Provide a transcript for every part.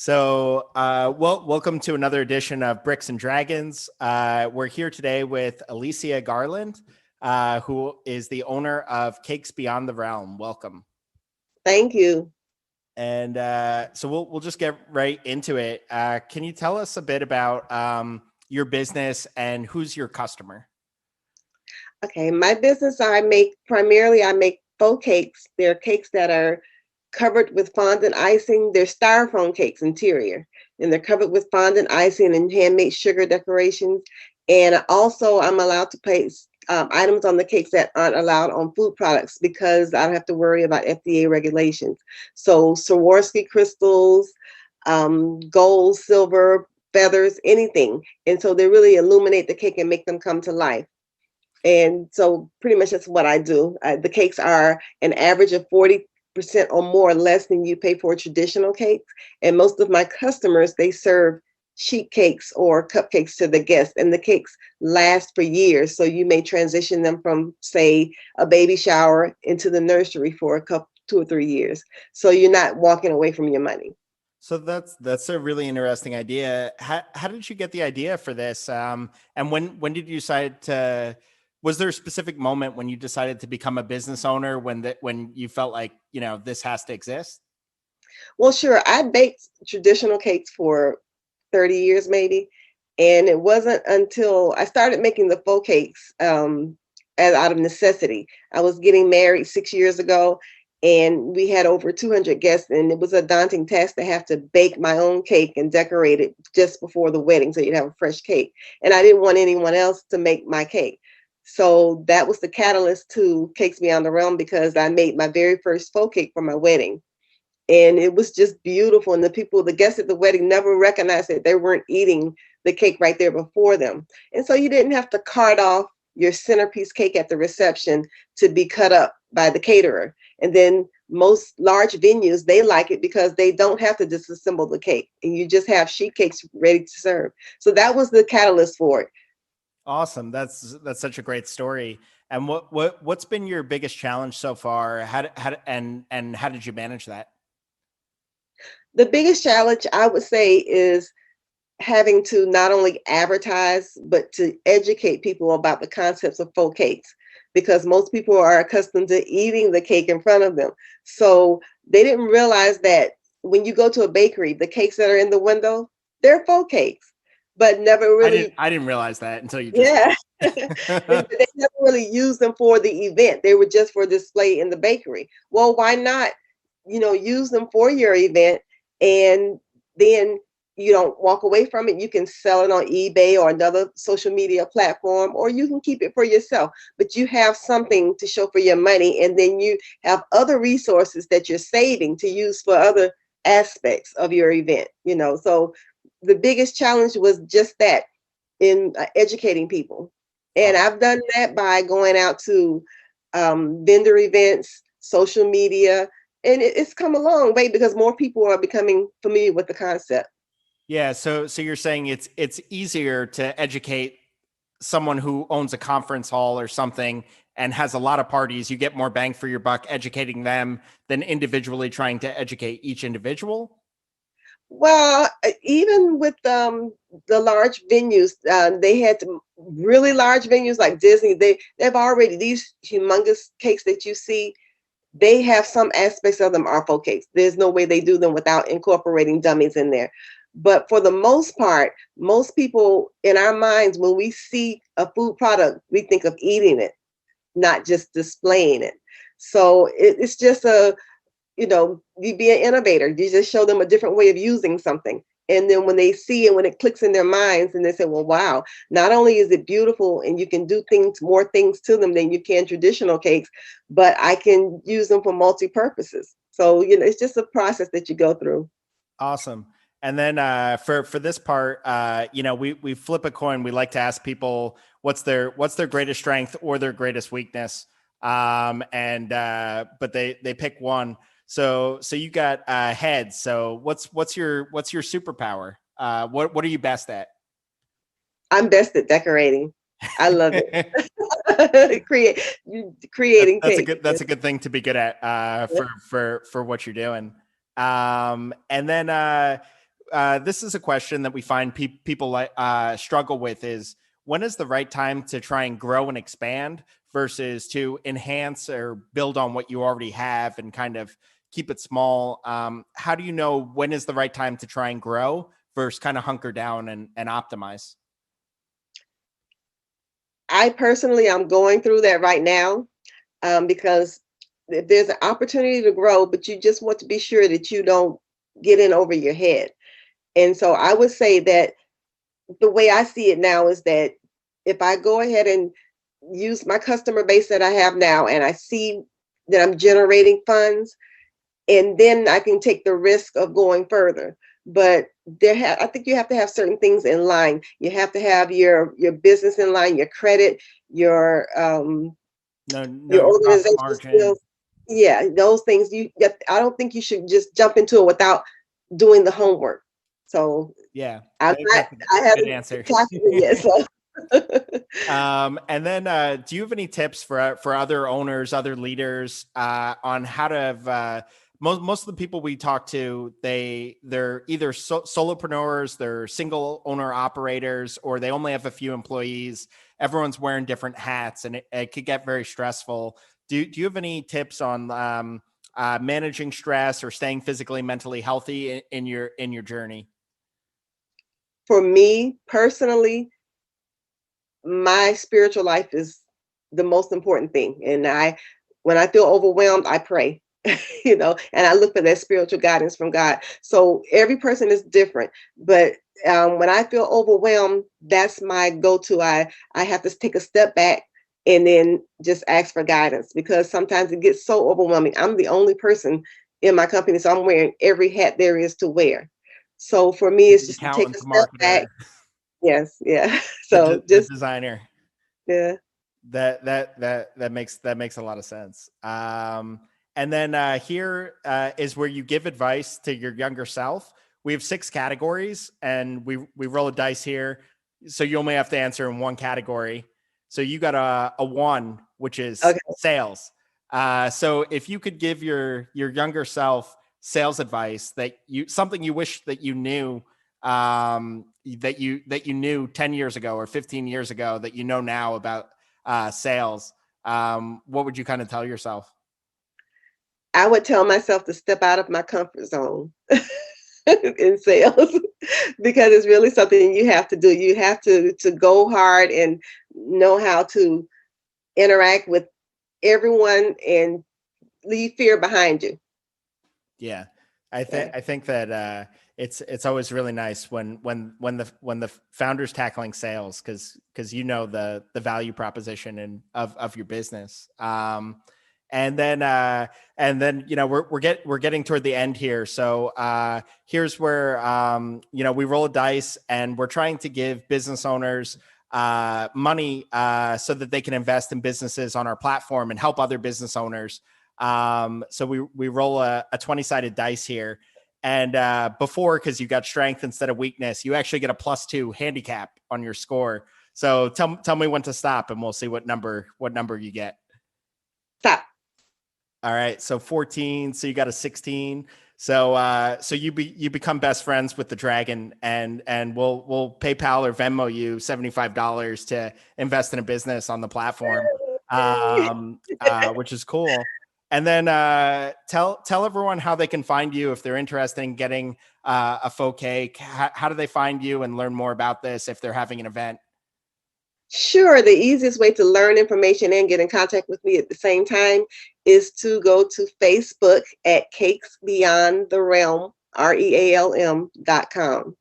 Welcome to another edition of Bricks and Dragons. We're here today with Alicia Garland, who is the owner of Cakes Beyond the Realm. Welcome. Thank you. And so we'll just get right into it. Can you tell us a bit about your business and who's your customer? Okay, my business, I make faux cakes. They're cakes that are covered with fondant icing. They're styrofoam cakes interior, and they're covered with fondant icing and handmade sugar decorations. And also, I'm allowed to place items on the cakes that aren't allowed on food products because I don't have to worry about FDA regulations. So Swarovski crystals, gold, silver, feathers, anything. And so they really illuminate the cake and make them come to life. And so pretty much that's what I do. The cakes are an average of 40% or more less than you pay for traditional cakes. And most of my customers, they serve sheet cakes or cupcakes to the guests, and the cakes last for years. So you may transition them from, say, a baby shower into the nursery for a couple, 2 or 3 years. So you're not walking away from your money. So that's a really interesting idea. How did you get the idea for this? And when did you decide to? Was there a specific moment when you decided to become a business owner when you felt like, this has to exist? Well, sure. I baked traditional cakes for 30 years maybe. And it wasn't until I started making the faux cakes as out of necessity. I was getting married 6 years ago, and we had over 200 guests, and it was a daunting task to have to bake my own cake and decorate it just before the wedding so you'd have a fresh cake. And I didn't want anyone else to make my cake. So that was the catalyst to Cakes Beyond the Realm, because I made my very first faux cake for my wedding. And it was just beautiful. And the guests at the wedding never recognized that they weren't eating the cake right there before them. And so you didn't have to cart off your centerpiece cake at the reception to be cut up by the caterer. And then most large venues, they like it because they don't have to disassemble the cake, and you just have sheet cakes ready to serve. So that was the catalyst for it. Awesome. That's such a great story. And what's been your biggest challenge so far? And how did you manage that? The biggest challenge, I would say, is having to not only advertise, but to educate people about the concepts of faux cakes, because most people are accustomed to eating the cake in front of them. So they didn't realize that when you go to a bakery, the cakes that are in the window, they're faux cakes, but never really. I didn't realize that until you just. Yeah. They never really used them for the event. They were just for display in the bakery. Well, why not, use them for your event, and then you don't walk away from it. You can sell it on eBay or another social media platform, or you can keep it for yourself, but you have something to show for your money. And then you have other resources that you're saving to use for other aspects of your event, So the biggest challenge was just that, in educating people. And I've done that by going out to vendor events, social media, and it's come a long way because more people are becoming familiar with the concept. Yeah. So you're saying it's easier to educate someone who owns a conference hall or something and has a lot of parties. You get more bang for your buck educating them than individually trying to educate each individual. Well, even with the large venues, they had really large venues like Disney. They've already, these humongous cakes that you see, they have some aspects of them are faux cakes. There's no way they do them without incorporating dummies in there. But for the most part, most people in our minds, when we see a food product, we think of eating it, not just displaying it. So it's just you be an innovator. You just show them a different way of using something. And then when they see it, when it clicks in their minds, and they say, well, wow, not only is it beautiful and you can do more things to them than you can traditional cakes, but I can use them for multi-purposes. So, it's just a process that you go through. Awesome. And then for this part, we flip a coin. We like to ask people what's their greatest strength or their greatest weakness. But they pick one. So you got heads. So what's your superpower? What are you best at? I'm best at decorating. I love it. Creating. That's a good thing to be good at for what you're doing. And then this is a question that we find people struggle with is, when is the right time to try and grow and expand versus to enhance or build on what you already have and kind of keep it small? How do you know when is the right time to try and grow versus kind of hunker down and optimize? I personally, I'm going through that right now, because there's an opportunity to grow, but you just want to be sure that you don't get in over your head. And so I would say that the way I see it now is that if I go ahead and use my customer base that I have now, and I see that I'm generating funds, and then I can take the risk of going further. But I think you have to have certain things in line. You have to have your business in line, your credit, your your Your profit organizational margin. skills. Yeah, those things. I don't think you should just jump into it without doing the homework. So Yeah, I'm I think not. that's a I good haven't answer. tackled it yet. So. And then, do you have any tips for other owners, other leaders, on how to have, most of the people we talk to, they're either solopreneurs, they're single owner operators, or they only have a few employees. Everyone's wearing different hats, and it could get very stressful. Do you have any tips on managing stress or staying physically, mentally healthy in your journey? For me personally, my spiritual life is the most important thing. And when I feel overwhelmed, I pray, and I look for that spiritual guidance from God. So every person is different, but when I feel overwhelmed, that's my go-to. I have to take a step back and then just ask for guidance, because sometimes it gets so overwhelming. I'm the only person in my company, so I'm wearing every hat there is to wear. So for me, The it's just to take accountant, a the step back. marketer, Yes, yeah. the So the just designer. yeah. That makes a lot of sense. And then here is where you give advice to your younger self. We have 6 categories, and we roll a dice here, so you only have to answer in one category. So you got a 1, which is Okay. sales. So if you could give your younger self sales advice, something you wish that you knew, that you knew 10 years ago or 15 years ago that you know now about sales, what would you kind of tell yourself? I would tell myself to step out of my comfort zone in sales, because it's really something you have to do. You have to go hard and know how to interact with everyone and leave fear behind you. Yeah, Yeah. I think that it's always really nice when the founder's tackling sales, because the value proposition of your business. And then we're getting toward the end here. So here's where we roll a dice, and we're trying to give business owners money so that they can invest in businesses on our platform and help other business owners. So we roll a 20-sided dice here. And before, because you got strength instead of weakness, you actually get a +2 handicap on your score. So tell me when to stop, and we'll see what number you get. Stop. All right, so 14. So you got a 16. So you become best friends with the dragon, and we'll PayPal or Venmo you $75 to invest in a business on the platform, which is cool. And then tell everyone how they can find you if they're interested in getting a faux cake. How do they find you and learn more about this if they're having an event? Sure, the easiest way to learn information and get in contact with me at the same time is to go to Facebook at Cakes Beyond the Realm, REALM.com.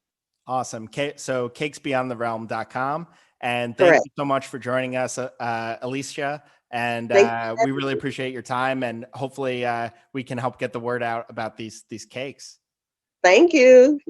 Awesome. So cakesbeyondtherealm.com. And thank Correct. you so much for joining us, Alicia. And Thank we really appreciate your time. And hopefully we can help get the word out about these cakes. Thank you.